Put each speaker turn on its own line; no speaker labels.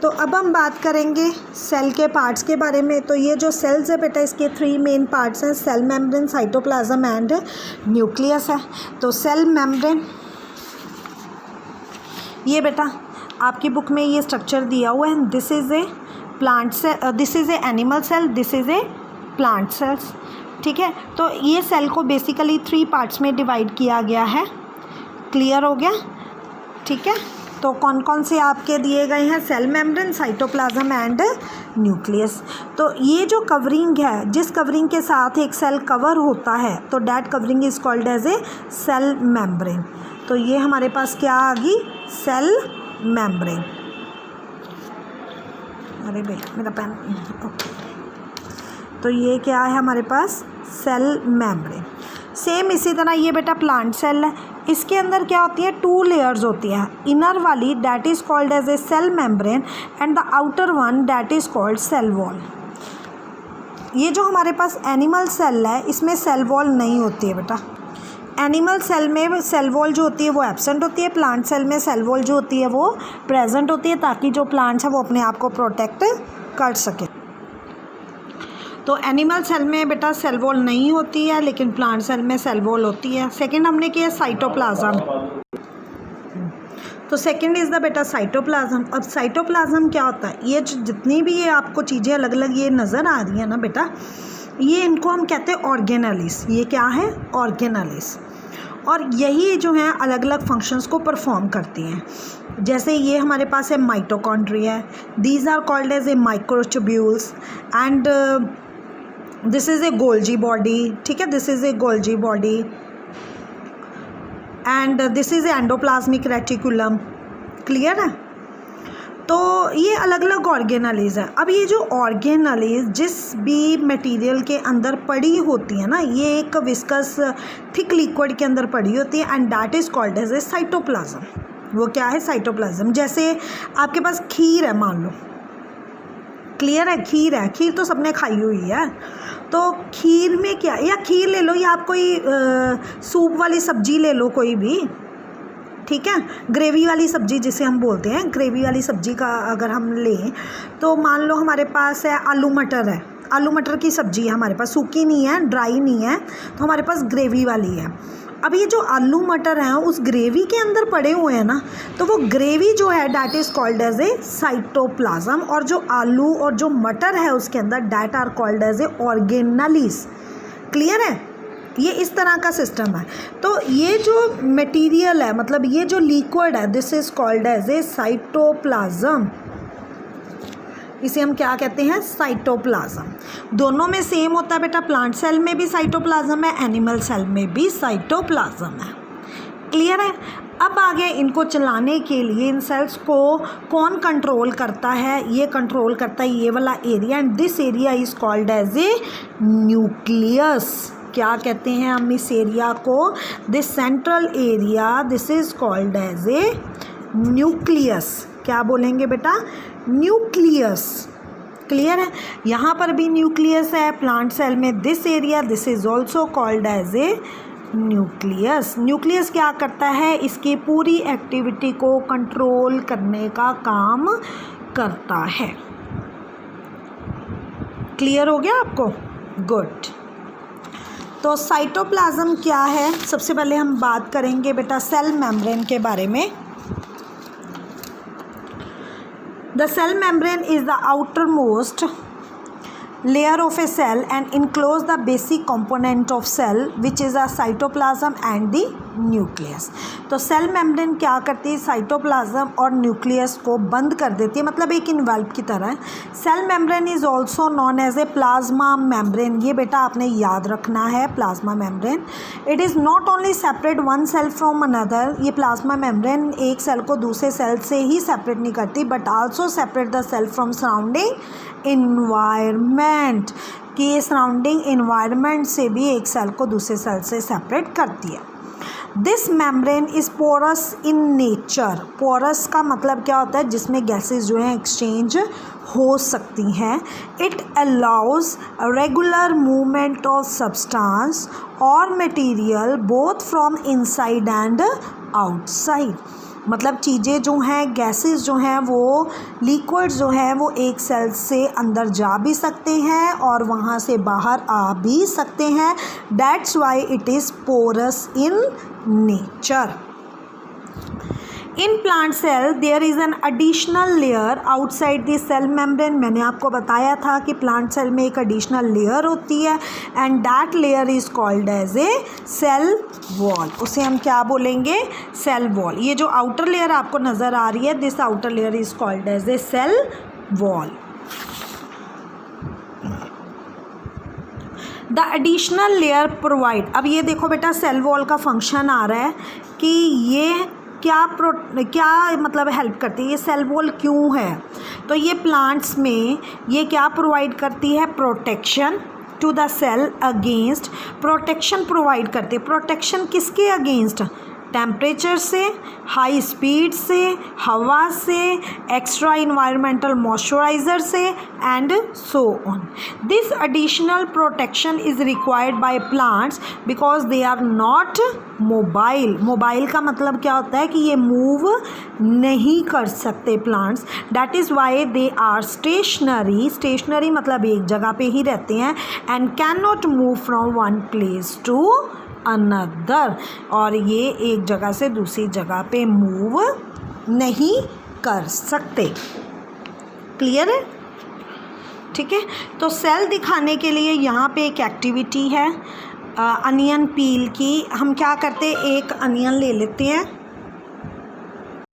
तो अब हम बात करेंगे सेल के पार्ट्स के बारे में। तो ये जो सेल्स है बेटा, इसके 3 मेन पार्ट्स हैं, cell membrane, cytoplasm and nucleus है। तो सेल मेम्ब्रेन, ये बेटा आपकी बुक में ये स्ट्रक्चर दिया हुआ है। This is a plant cell, this is a animal cell, this is a plant cells. ठीक है, तो ये सेल को बेसिकली 3 पार्ट्स में डिवाइड किया गया है। क्लियर हो गया? ठीक है, तो कौन कौन से आपके दिए गए हैं? Cell membrane, cytoplasm and nucleus. तो ये जो कवरिंग है, जिस कवरिंग के साथ एक सेल कवर होता है, तो that covering is called as a cell membrane. तो ये हमारे पास क्या आ गई? Cell membrane. अरे भैया मेरा पेन, ओके। तो ये क्या है हमारे पास? Cell membrane. सेम इसी तरह ये बेटा प्लांट सेल है। इसके अंदर क्या होती है? 2 लेयर्स होती है। इनर वाली that is called as a cell membrane and the outer one that is called cell wall. ये जो हमारे पास एनिमल सेल है, इसमें सेल वॉल नहीं होती है बेटा। एनिमल सेल में सेल वॉल जो होती है वो एब्सेंट होती है, प्लांट सेल में सेल वॉल जो होती है वो प्रेजेंट होती है, ताकि जो प्लांट्स है वो अपने आप को प्रोटेक्ट कर सके। तो एनिमल सेल में बेटा सेल वॉल नहीं होती है, लेकिन प्लांट सेल में सेल वॉल होती है। सेकंड हमने किया साइटोप्लाज्म। तो सेकंड इज़ द बेटा साइटोप्लाज्म। अब साइटोप्लाज्म क्या होता है? ये जितनी भी ये आपको चीज़ें अलग अलग ये नज़र आ रही हैं ना बेटा, ये इनको हम कहते हैं ऑर्गेनेलिस। ये क्या है? ऑर्गेनेलिस। और यही जो है अलग अलग फंक्शंस को परफॉर्म करती हैं। जैसे ये हमारे पास है mitochondria, these are called as a microtubules and this is a Golgi body. ठीक है, this is a Golgi body and this is a endoplasmic reticulum. Clear है? तो ये अलग अलग ऑर्गेनेलिस है। अब ये जो ऑर्गेनेलिस जिस भी मटेरियल के अंदर पड़ी होती है ना, ये एक विस्कस थिक लिक्विड के अंदर पड़ी होती है and that is called as a cytoplasm. वो क्या है? साइटोप्लाज्म। जैसे आपके पास खीर है मान लो। क्लियर है? खीर है, खीर तो सबने खाई हुई है। तो खीर में क्या, या खीर ले लो या आप कोई सूप वाली सब्जी ले लो कोई भी। ठीक है, ग्रेवी वाली सब्जी जिसे हम बोलते हैं, ग्रेवी वाली सब्जी का अगर हम लें तो मान लो हमारे पास है आलू मटर है, आलू मटर की सब्जी है हमारे पास, सूखी नहीं है, ड्राई नहीं है, तो हमारे पास ग्रेवी वाली है। अब ये जो आलू मटर हैं उस ग्रेवी के अंदर पड़े हुए हैं ना, तो वो ग्रेवी जो है that is called as a cytoplasm, और जो आलू और जो मटर है उसके अंदर that are called as a organelles. Clear है? ये इस तरह का सिस्टम है। तो ये जो मटेरियल है, मतलब ये जो लिक्विड है, this is called as a cytoplasm. इसे हम क्या कहते हैं? साइटोप्लाज्म। दोनों में सेम होता है बेटा, प्लांट सेल में भी साइटोप्लाज्म है, एनिमल सेल में भी साइटोप्लाज्म है। क्लियर है? अब आगे इनको चलाने के लिए इन सेल्स को कौन कंट्रोल करता है? ये कंट्रोल करता है ये वाला area and this area is called as a nucleus. क्या कहते हैं हम इस एरिया को? This central area, this is called as a nucleus. क्या बोलेंगे बेटा? न्यूक्लियस। क्लियर है? यहाँ पर भी न्यूक्लियस है प्लांट सेल में। This area, this is also called as a nucleus. Nucleus क्या करता है? इसकी पूरी एक्टिविटी को कंट्रोल करने का काम करता है। क्लियर हो गया आपको? गुड। तो साइटोप्लाज्म क्या है? सबसे पहले हम बात करेंगे बेटा सेल मेम्ब्रेन के बारे में। The cell membrane is the outermost layer of a cell and enclose the basic component of cell which is a cytoplasm and the nucleus। तो सेल मेम्ब्रेन क्या करती है? साइटोप्लाज्म और न्यूक्लियस को बंद कर देती है, मतलब एक इन्वेल्व की तरह। Cell membrane is also known as a plasma membrane. ये बेटा आपने याद रखना है, plasma membrane. It is not only separate one cell from another. ये प्लाज्मा मेम्ब्रेन एक सेल को दूसरे सेल से ही सेपरेट नहीं करती, but also separate the cell from surrounding environment. कि ये सराउंडिंग इन्वायरमेंट से भी एक सेल को दूसरे सेल से सेपरेट करती है। This membrane is porous in nature. Porous का मतलब क्या होता है? जिसमें गैसेस जो हैं एक्सचेंज हो सकती हैं। It allows regular movement of substance और material both from inside and outside. मतलब चीज़ें जो हैं, गैसेस जो हैं, वो लिक्विड्स जो हैं वो एक सेल से अंदर जा भी सकते हैं और वहाँ से बाहर आ भी सकते हैं. That's why it is porous in nature. In plant cell there is an additional layer outside the cell membrane. मैंने आपको बताया था कि प्लांट सेल में एक एडिशनल लेयर होती है and that layer is called as a cell wall. उसे हम क्या बोलेंगे? Cell wall. ये जो आउटर लेयर आपको नज़र आ रही है, this outer layer is called as a cell wall. The additional layer provide. अब ये देखो बेटा, सेल वॉल का फंक्शन आ रहा है कि ये क्या मतलब हेल्प करती है, ये सेल वॉल क्यों है? तो ये प्लांट्स में ये क्या प्रोवाइड करती है? Protection to the cell against. Protection provide करती है. प्रोटेक्शन किसके अगेंस्ट? टेम्परेचर से, हाई स्पीड से, हवा से, एक्स्ट्रा इन्वायरमेंटल मॉइस्चराइज़र से and so on. This additional protection is required by plants because they are not mobile. Mobile का मतलब क्या होता है कि ये मूव नहीं कर सकते plants. That is why they are stationary. Stationary मतलब एक जगह पे ही रहते हैं and can not move from one place to another. और ये एक जगह से दूसरी जगह पे मूव नहीं कर सकते. क्लियर है? ठीक है. तो सेल दिखाने के लिए यहाँ पे एक एक्टिविटी है अनियन पील की. हम क्या करते हैं, एक अनियन ले लेते हैं